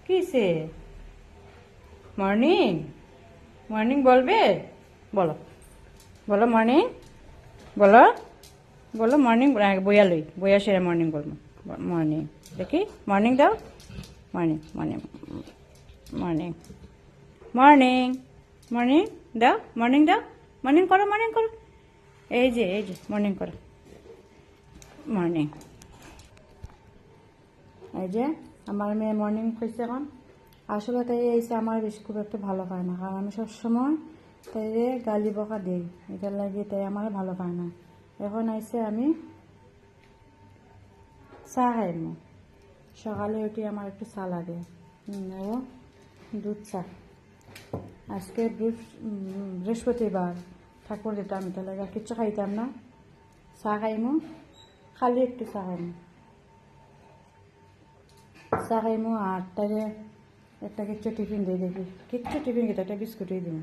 কিসে morning morning বলবে বলো বলো মর্নিং বলো বলো মর্নিং বইয়া লই বইয়া সেরে মর্নিং বলবো মর্নিং দেখি মর্নিং দাও morning morning morning morning morning দাও মর্নিং করো এই যে মর্নিং করো মর্নিং এই যে আমার মেয়ে মর্নিং করছে এখন আসলে তাই এসে আমার বেশি খুব একটা ভালো পায় না কারণ আমি সবসময় তাই গালি বকা দিই এটার লাগে তাই আমার ভালো পায় না এখন আইসে আমি চা খাইমু সকালে উঠে আমার একটু চা লাগে ও দুধ চা আজকে বৃহস্পতিবার ঠাকুর দিতাম এটা লাগে কিচ্ছু খাইতাম না চা খাইমু খালি একটু চা খাইমু আর তারে একটা কিচ্ছু টিফিন দিয়ে দেখি কিচ্ছু টিফিন খেতে একটা বিস্কুটই দিব